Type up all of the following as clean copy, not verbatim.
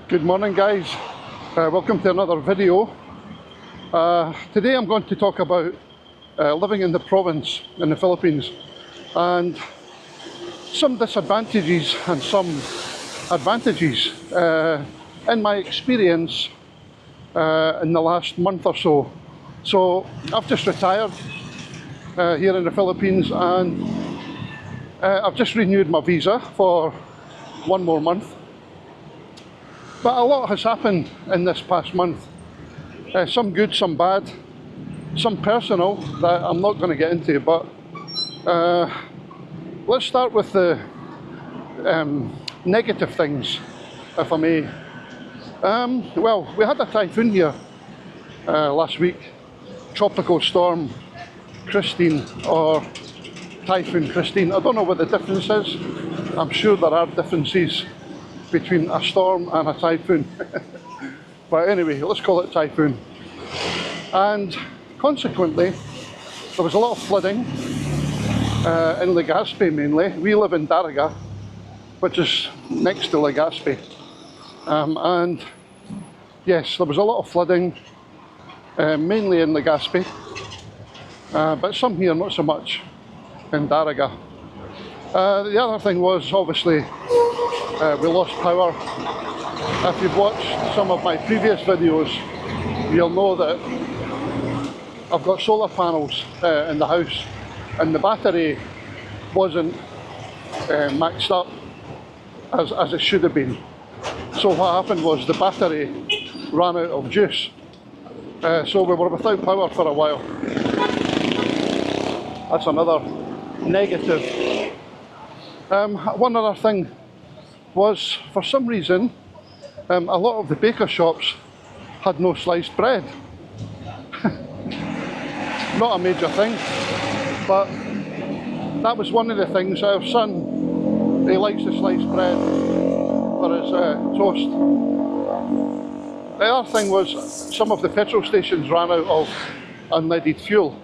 Good morning, guys. Welcome to another video. Today I'm going to talk about living in the province in the Philippines and some disadvantages and some advantages in my experience in the last month or so. So I've just retired here in the Philippines, and I've just renewed my visa for one more month. But a lot has happened in this past month, some good, some bad, some personal that I'm not going to get into, but let's start with the negative things, if I may. Well, we had a typhoon here last week, Tropical Storm Kristine, or Typhoon Kristine. I don't know what the difference is. I'm sure there are differences between a storm and a typhoon. But anyway, let's call it typhoon. And consequently, there was a lot of flooding in Legazpi mainly. We live in Daraga, which is next to Legazpi. And yes, there was a lot of flooding, mainly in Legazpi, but some here, not so much, in Daraga. The other thing was, obviously, we lost power. If you've watched some of my previous videos, you'll know that I've got solar panels in the house, and the battery wasn't maxed up as it should have been. So what happened was the battery ran out of juice. So we were without power for a while. That's another negative. One other thing was, for some reason, a lot of the baker shops had no sliced bread. Not a major thing, but that was one of the things. Our son, he likes the sliced bread for his toast. The other thing was, some of the petrol stations ran out of unleaded fuel,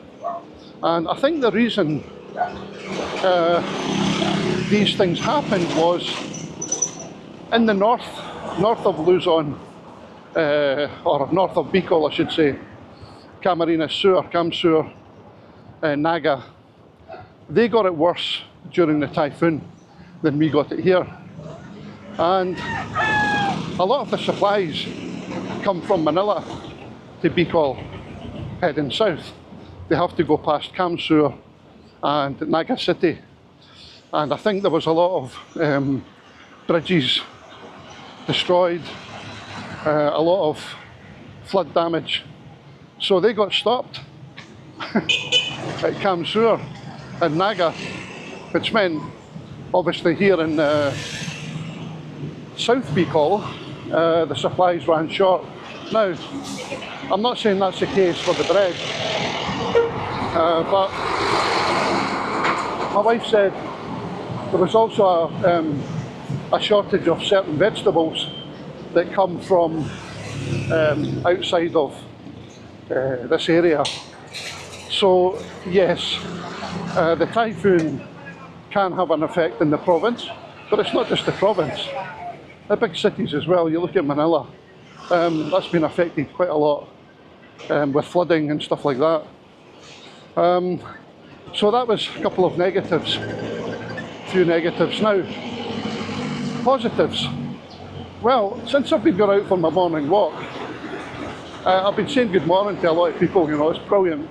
and I think the reason these things happened was in the north of Luzon, or north of Bicol, I should say, Camarines Sur, Camsur, Naga, they got it worse during the typhoon than we got it here. And a lot of the supplies come from Manila to Bicol heading south. They have to go past Camsur and Naga City. And I think there was a lot of bridges destroyed, a lot of flood damage. So they got stopped at Camsur and Naga, which meant, obviously, here in South Bicol, the supplies ran short. Now, I'm not saying that's the case for the bread, but my wife said there was also a shortage of certain vegetables that come from outside of this area. So yes, the typhoon can have an effect in the province, but it's not just the province. The big cities as well. You look at Manila, that's been affected quite a lot with flooding and stuff like that. So that was a couple of negatives, few negatives. Now, positives. Well, since I've been going out for my morning walk, I've been saying good morning to a lot of people. You know, it's brilliant.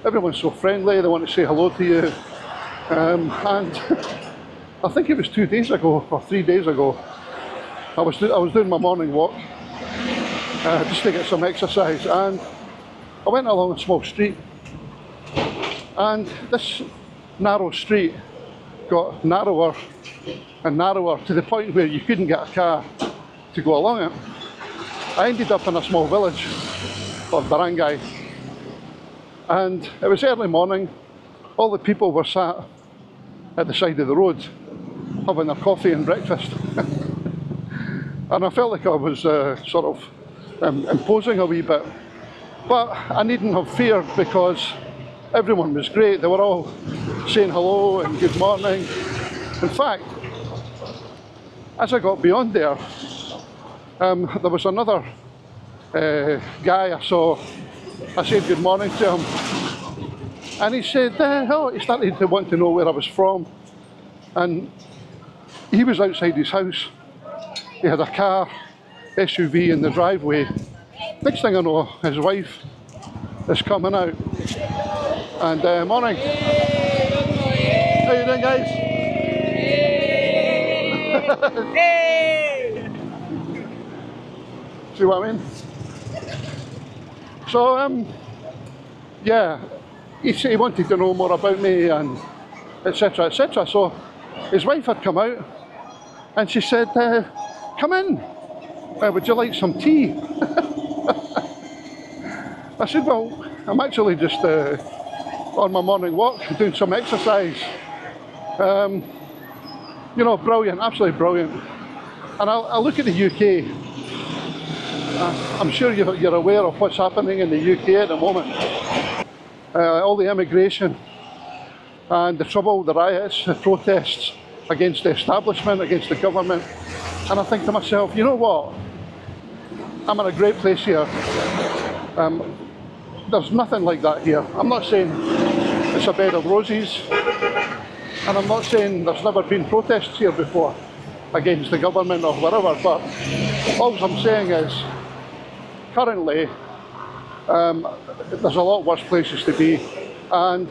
Everyone's so friendly, they want to say hello to you. And I think it was 2 days ago or 3 days ago, I was doing my morning walk just to get some exercise, and I went along a small street, and this narrow street got narrower and narrower to the point where you couldn't get a car to go along it. I ended up in a small village of barangay, and it was early morning. All the people were sat at the side of the road having their coffee and breakfast. And I felt like I was sort of imposing a wee bit, but I needn't have feared because everyone was great. They were all saying hello and good morning. In fact, as I got beyond there, There was another guy I saw. I said good morning to him, and he said, oh, he started to want to know where I was from. And he was outside his house. He had a car, SUV in the driveway. Next thing I know, his wife is coming out. And morning. How you doing, guys? See what I mean? So, yeah, he wanted to know more about me and etc. etc. So his wife had come out and she said, come in, would you like some tea? I said, well, I'm actually just on my morning walk, doing some exercise. You know, brilliant, absolutely brilliant. And I look at the UK. I'm sure you're aware of what's happening in the UK at the moment. All the immigration and the trouble, the riots, the protests against the establishment, against the government. And I think to myself, you know what? I'm in a great place here. There's nothing like that here. I'm not saying it's a bed of roses, and I'm not saying there's never been protests here before against the government or whatever, but all I'm saying is currently there's a lot worse places to be, and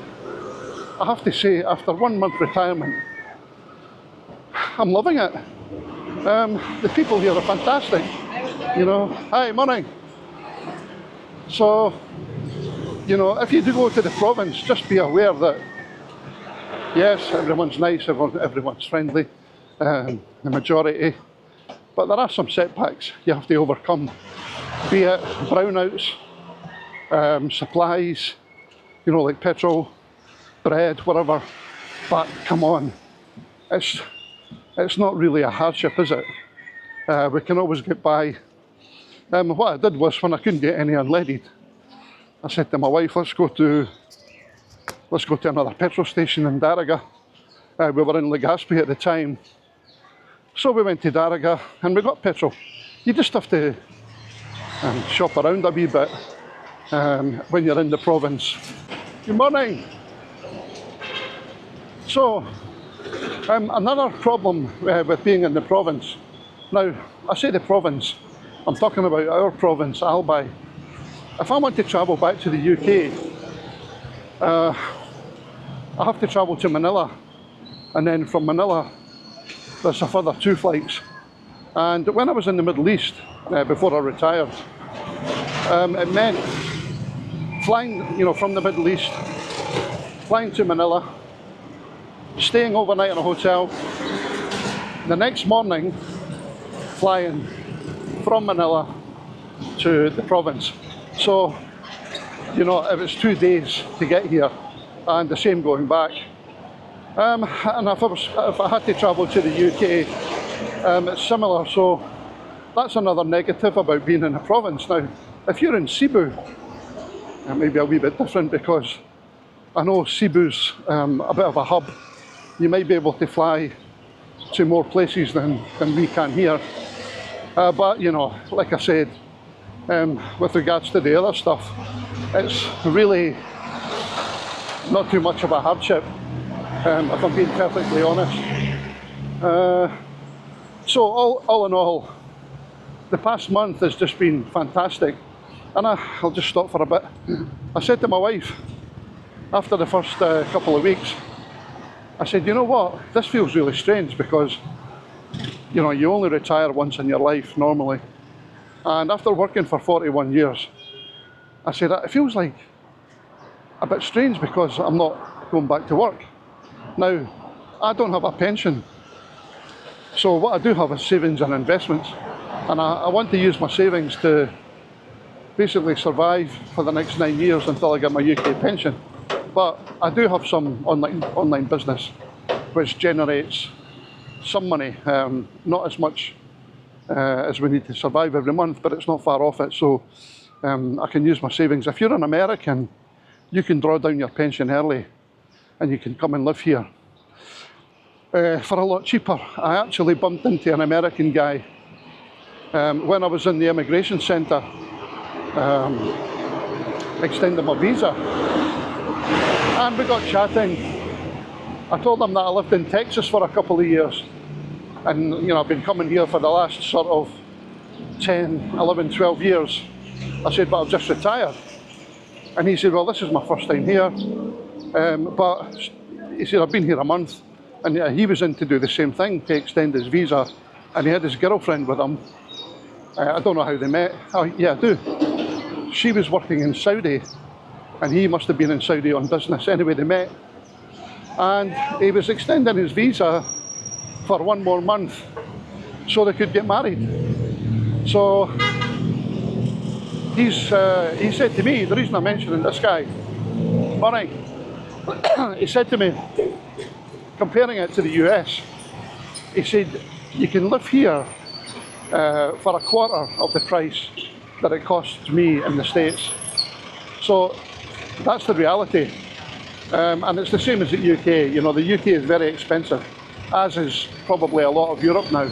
I have to say, after 1 month retirement, I'm loving it. The people here are fantastic, you know. Hi, morning. So, you know, if you do go to the province, just be aware that, yes, everyone's nice, everyone's friendly, the majority, but there are some setbacks you have to overcome, be it brownouts, supplies, you know, like petrol, bread, whatever. But come on, it's not really a hardship, is it? We can always get by. What I did was, when I couldn't get any unleaded, I said to my wife, let's go to another petrol station in Darriga. We were in Legazpi at the time. So we went to Darriga and we got petrol. You just have to shop around a wee bit when you're in the province. Good morning. So, another problem with being in the province. Now, I say the province, I'm talking about our province, Albay. If I want to travel back to the UK, I have to travel to Manila, and then from Manila there's a further 2 flights. And when I was in the Middle East, before I retired, it meant flying, you know, from the Middle East, flying to Manila, staying overnight in a hotel, the next morning flying from Manila to the province. So, you know, it was 2 days to get here, and the same going back. And if I had to travel to the UK, it's similar. So that's another negative about being in a province. Now, if you're in Cebu, it may be a wee bit different, because I know Cebu's a bit of a hub. You might be able to fly to more places than we can here. But, you know, like I said, with regards to the other stuff, it's really not too much of a hardship, if I'm being perfectly honest. So all in all, the past month has just been fantastic. And I'll just stop for a bit. I said to my wife, after the first couple of weeks, I said, you know what, this feels really strange, because, you know, you only retire once in your life normally. And after working for 41 years, I said, it feels like a bit strange, because I'm not going back to work. Now, I don't have a pension. So what I do have is savings and investments. And I want to use my savings to basically survive for the next 9 years until I get my UK pension. But I do have some online business which generates some money, not as much as we need to survive every month, but it's not far off it, so I can use my savings. If you're an American, you can draw down your pension early and you can come and live here for a lot cheaper. I actually bumped into an American guy when I was in the immigration centre extending my visa, and we got chatting. I told him that I lived in Texas for a couple of years, and you know, I've been coming here for the last sort of 10, 11, 12 years. I said, but I've just retired. And he said, well, this is my first time here, but he said, I've been here a month. And he was in to do the same thing, to extend his visa, and he had his girlfriend with him. I don't know how they met. Oh, yeah, I do. She was working in Saudi, and he must have been in Saudi on business. Anyway, they met, and he was extending his visa for 1 more month so they could get married. So he said to me, the reason I'm mentioning this guy, Murray, he said to me, comparing it to the US, he said, you can live here for a quarter of the price that it costs me in the States. So that's the reality. And it's the same as the UK. You know, the UK is very expensive, as is probably a lot of Europe now.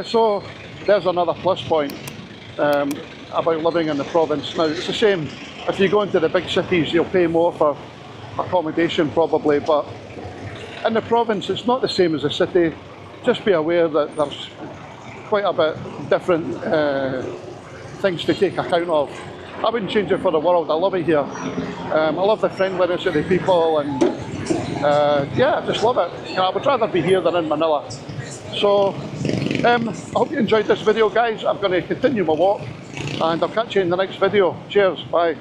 So there's another plus point about living in the province. Now, it's the same, if you go into the big cities, you'll pay more for accommodation probably, but in the province, it's not the same as the city. Just be aware that there's quite a bit different things to take account of. I wouldn't change it for the world. I love it here. I love the friendliness of the people, and yeah, I just love it. You know, I would rather be here than in Manila. So I hope you enjoyed this video, guys. I'm going to continue my walk, and I'll catch you in the next video. Cheers, bye.